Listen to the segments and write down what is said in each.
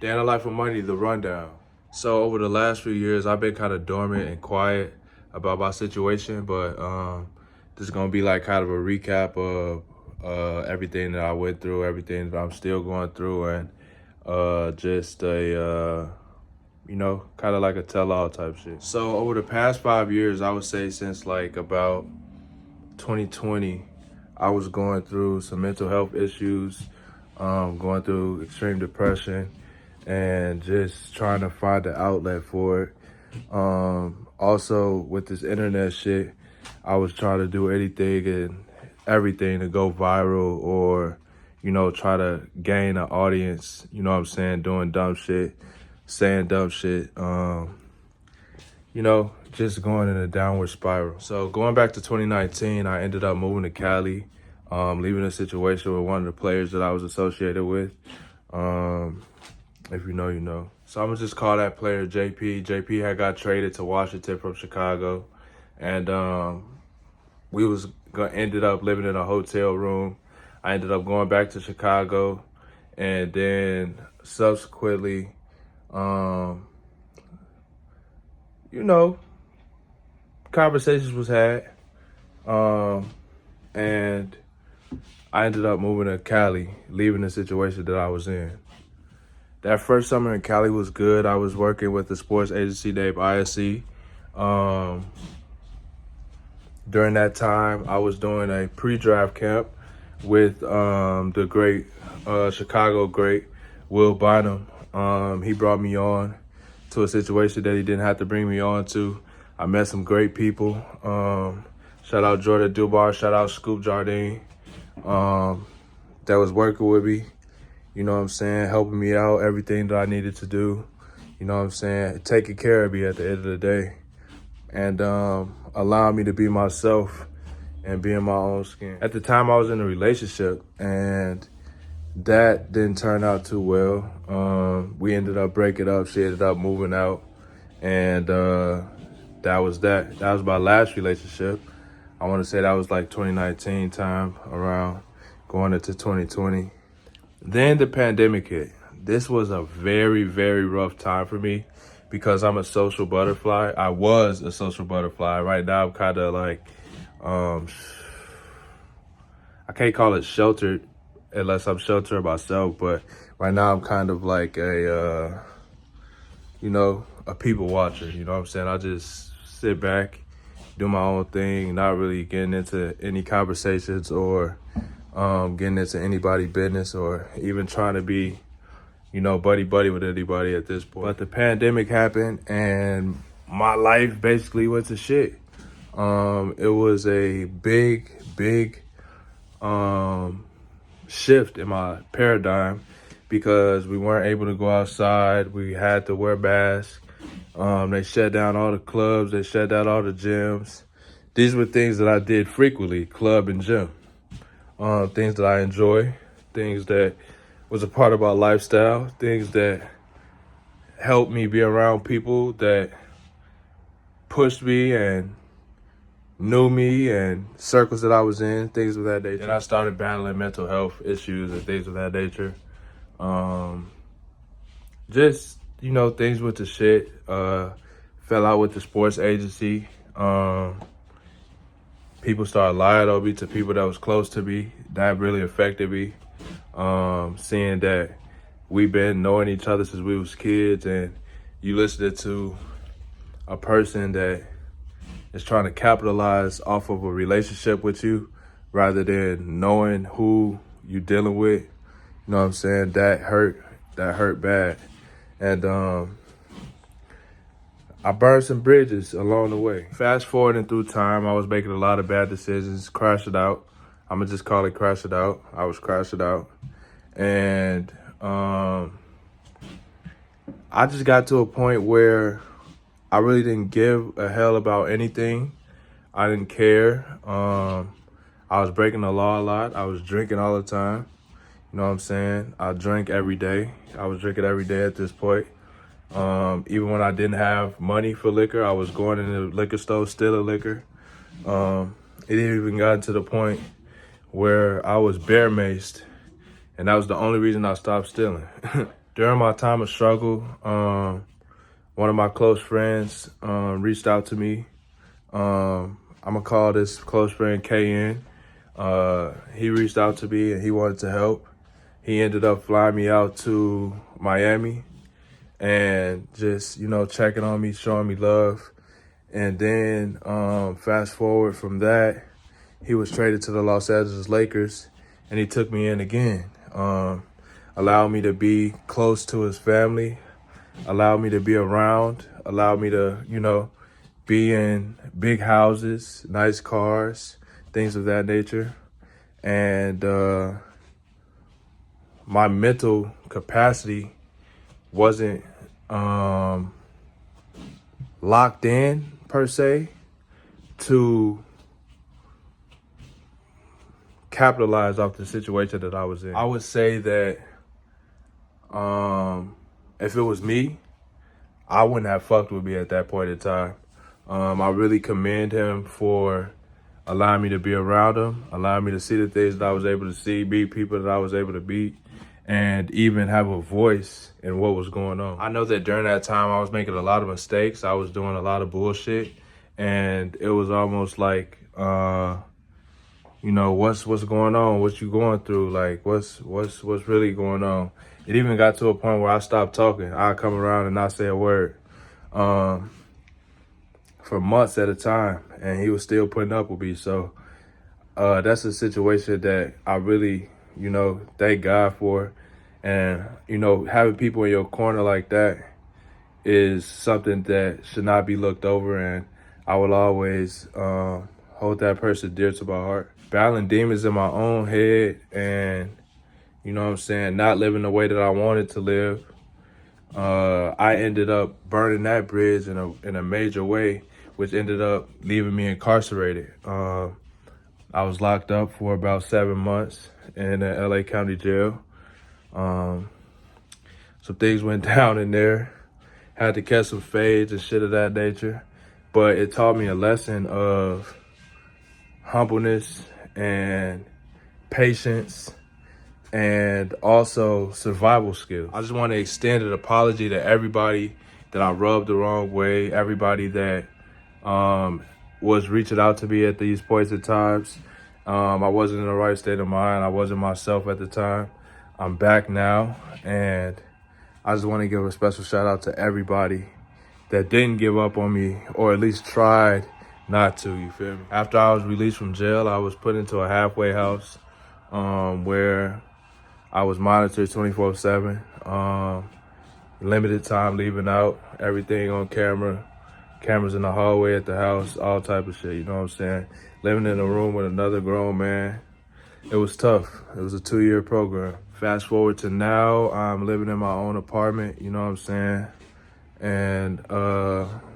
Day in the Life of Money, the rundown. So over the last few years, I've been kind of dormant and quiet about my situation, but this is gonna be like kind of a recap of everything that I went through, everything that I'm still going through, and just a kind of like a tell-all type shit. So over the past 5 years, I would say since like about 2020, I was going through some mental health issues, going through extreme depression, and just trying to find an outlet for it. Also, with this internet shit, I was trying to do anything and everything to go viral or, try to gain an audience, you know what I'm saying, doing dumb shit, saying dumb shit, just going in a downward spiral. So going back to 2019, I ended up moving to Cali, leaving a situation with one of the players that I was associated with. If you know, you know. So I'm gonna just call that player JP. JP had got traded to Washington from Chicago, and we ended up living in a hotel room. I ended up going back to Chicago, and then subsequently, conversations was had, and I ended up moving to Cali, leaving the situation that I was in. That first summer in Cali was good. I was working with a sports agency named ISC. During that time, I was doing a pre-draft camp with the great Chicago great Will Bynum. He brought me on to a situation that he didn't have to bring me on to. I met some great people. Shout out Jordan Dubar, shout out Scoop Jardine, that was working with me. You know what I'm saying? Helping me out, everything that I needed to do. You know what I'm saying? Taking care of me at the end of the day. And allowing me to be myself and be in my own skin. At the time, I was in a relationship, and that didn't turn out too well. We ended up breaking up. She ended up moving out. And that was that. That was my last relationship. I want to say that was like 2019 time, around going into 2020. Then the pandemic hit. This was a very, very rough time for me because I'm a social butterfly. I was a social butterfly. Right now, I'm kind of like, I can't call it sheltered unless I'm sheltered myself. But right now, I'm kind of like a people watcher. You know what I'm saying? I just sit back, do my own thing, not really getting into any conversations or getting into anybody's business or even trying to be, buddy with anybody at this point. But the pandemic happened and my life basically went to shit. It was a big shift in my paradigm because we weren't able to go outside. We had to wear masks. They shut down all the clubs. They shut down all the gyms. These were things that I did frequently, club and gym. Things that I enjoy, things that was a part of my lifestyle, things that helped me be around people that pushed me and knew me and circles that I was in, things of that nature. And I started battling mental health issues and things of that nature. Things went to shit. Fell out with the sports agency. People started lying on me to people that was close to me. That really affected me. Seeing that we've been knowing each other since we was kids, and you listening to a person that is trying to capitalize off of a relationship with you rather than knowing who you dealing with. You know what I'm saying? That hurt bad. And I burned some bridges along the way. Fast forwarding through time, I was making a lot of bad decisions, crashing out. I'm gonna just call it crashing out. I was crashing out. And I just got to a point where I really didn't give a hell about anything. I didn't care. I was breaking the law a lot. I was drinking all the time. You know what I'm saying? I drank every day. I was drinking every day at this point. Even when I didn't have money for liquor, I was going in the liquor store, stealing liquor. It even got to the point where I was bear maced, and that was the only reason I stopped stealing. During my time of struggle, one of my close friends reached out to me. I'm gonna call this close friend KN. He reached out to me and he wanted to help. He ended up flying me out to Miami and just, you know, checking on me, showing me love. And then fast forward from that, he was traded to the Los Angeles Lakers and he took me in again. Allowed me to be close to his family, allowed me to be around, allowed me to, you know, be in big houses, nice cars, things of that nature. And my mental capacity wasn't locked in per se to capitalize off the situation that I was in. I would say that if it was me, I wouldn't have fucked with me at that point in time. I really commend him for allowing me to be around him, allowing me to see the things that I was able to see, meet people that I was able to meet, and even have a voice in what was going on. I know that during that time, I was making a lot of mistakes. I was doing a lot of bullshit, and it was almost like, you know, what's going on? What you going through? Like, what's really going on? It even got to a point where I stopped talking. I'd come around and not say a word for months at a time, and he was still putting up with me. So that's a situation that I really, you know, thank God for. And, you know, having people in your corner like that is something that should not be looked over, and I will always hold that person dear to my heart. Battling demons in my own head and, you know what I'm saying, not living the way that I wanted to live. I ended up burning that bridge in a major way, which ended up leaving me incarcerated. I was locked up for about 7 months in the LA County Jail. Some things went down in there. Had to catch some fades and shit of that nature. But it taught me a lesson of humbleness and patience and also survival skills. I just want to extend an apology to everybody that I rubbed the wrong way, everybody that was reaching out to me at these points in times. I wasn't in the right state of mind. I wasn't myself at the time. I'm back now, and I just want to give a special shout out to everybody that didn't give up on me, or at least tried not to, you feel me? After I was released from jail, I was put into a halfway house where I was monitored 24/7, limited time leaving out, everything on camera, cameras in the hallway at the house, all type of shit, you know what I'm saying? Living in a room with another grown man. It was tough. It was a 2-year program. Fast forward to now, I'm living in my own apartment, you know what I'm saying? And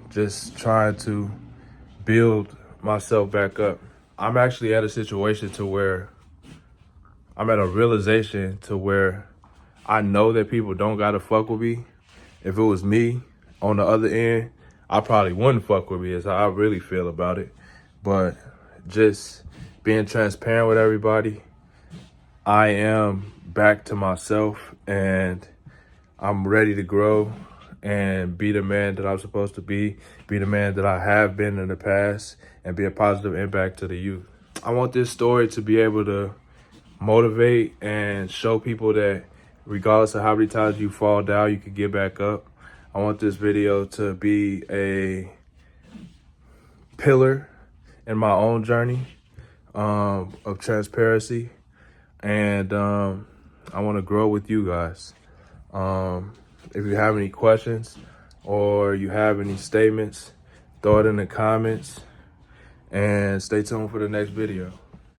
just trying to build myself back up. I'm actually at a situation to where I'm at a realization to where I know that people don't gotta fuck with me. If it was me on the other end, I probably wouldn't fuck with me, is how I really feel about it. But just being transparent with everybody, I am back to myself and I'm ready to grow and be the man that I'm supposed to be the man that I have been in the past, and be a positive impact to the youth. I want this story to be able to motivate and show people that regardless of how many times you fall down, you can get back up. I want this video to be a pillar in my own journey of transparency, and I want to grow with you guys. If you have any questions or you have any statements, throw it in the comments, and stay tuned for the next video.